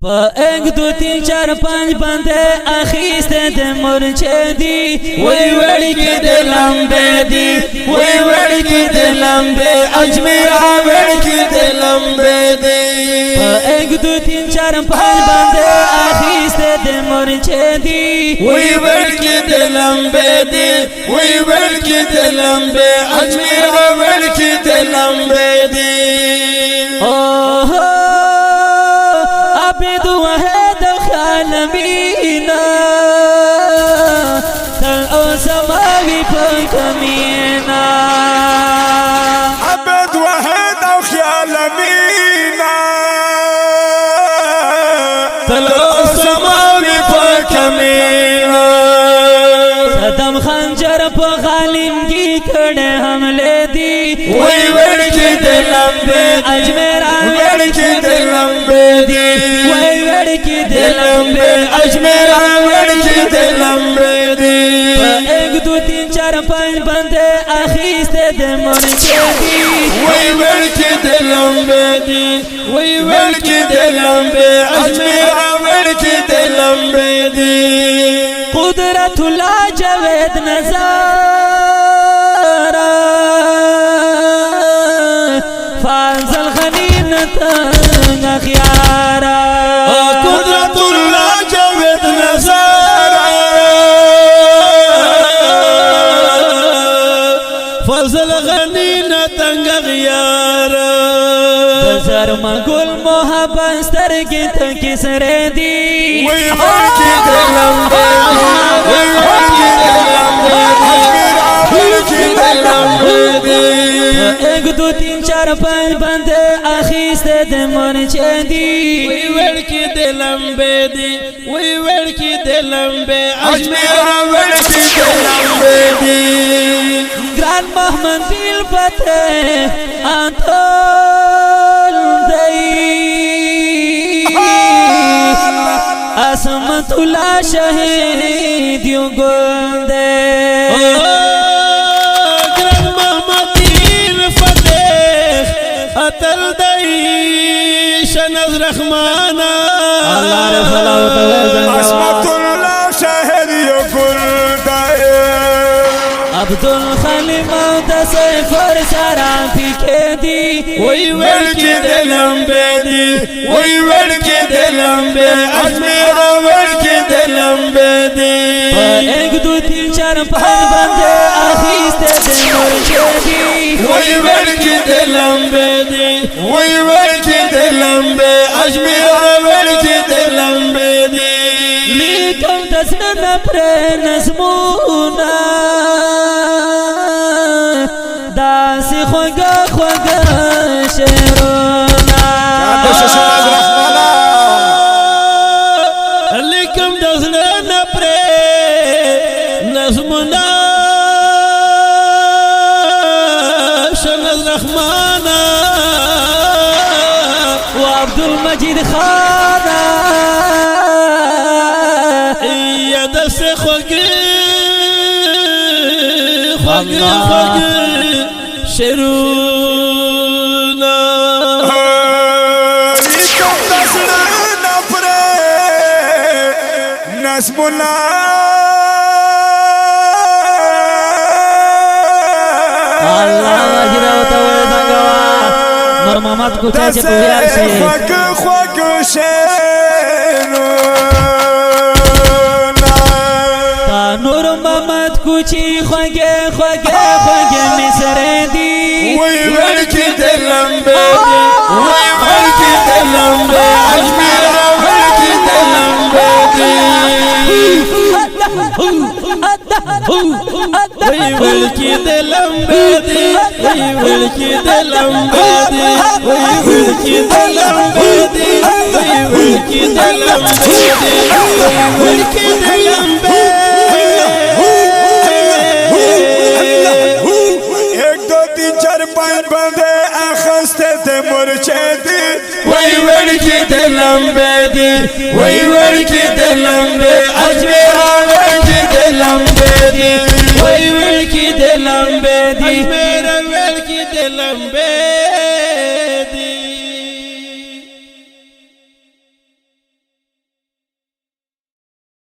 ایک دو تین چار پانچ بندے اخیستے دے مرچے دی وی وڑی کی دے لمبے دی وی وڑی کی دے لمبے اجمیرہ وڑی کی دے لمبے دی ایک دو تین چار پانچ بندے اخیستے دے مرچے دی وی وڑی کی دے لمبے دی وی وڑی کی دے لمبے اجمیرہ وڑی کی دے لمبے دی عبد وحيد الخالمين تلقوا سماوي بكمينا عبد وحيد الخالمين تلقوا سماوي بكمينا صدم خنجر په غالم کی کڑے حملے دی وی وڑ کی دلم بے اجمیر وڑ کی دلم بے دی وی وڑ کی دلم بے اجمیر وڑ کی دلم بے دی ایک دو تین چار پانچ بندے اخیستے دے مرچے دی وی وڑ کی دلم بے دی وی وڑ کی دلم بے اجمیر وڑ کی دلم بے دی قدرت اللہ جاوید نظارہ فانزل غنین تنگ خیارہ قدرت اللہ جاوید نظارہ فانزل غنین تنگ خیارہ بزر مگل محبت سترگی تکی سرے دی وی وڑکی دلم بے وی وڑکی دلم بے ایک دو تین چار پانچ بندے اخیستے دے مرچے دی وی وڑ کی دے لمبے دی وی وڑ کی دے لمبے اجمیرہ وڑ کی دے لمبے دی گران محمد بیل پتے آنتول دی عصمت اللہ شہید یوں گل دے اتل دائی شنز رحمانا اللہ رفلا عصمت اللہ شہر یو گل دائی عبدالخلی موت سیفر سران پھیکے دی وی وڑ کی دلم بے دی وی وڑ کی دلم بے اجمیرہ وڑ کی دلم بے دی ایک دو تین چار پانچ بندے اخیستے دے مرچے دی وی وڑ کی دلم بے دی وی وڑ کی دلم بے اجمیرہ وڑ کی دلم بے دی لیکم دسن پر نظمونا داسی خوگا خوگا شیرونا لیکم دسن پر نظمونا شنز رحمانا و عبدالمجید خانا ید سے خوگی خوگی خوگی شرونا لیکم دسن پر نظم اللہ محمد کو چاچے کو یار سے خوگ خوگ شیرونا تا نور محمد کو چی خوگے خوگے خوگے مصر دی وی وڑ کی دلم بے دی وی وڑ کی دلم بے اجمیرہ وڑ کی دلم بے دی وی وڑ کی دلم بے دی وی وڑ کی دلم بے دی وی وڑ کی دلم بے دی وی وڑ کی دلم بے دی وی وڑ کی دلم بے ایک دو تین چار پانچ بندے اخستے تھے مرچے دی وی وڑ کی دلم بے دی وی وڑ کی دلم بے اجمیرہ وڑ کی دلم بے دی وی وڑ کی دلم بے دی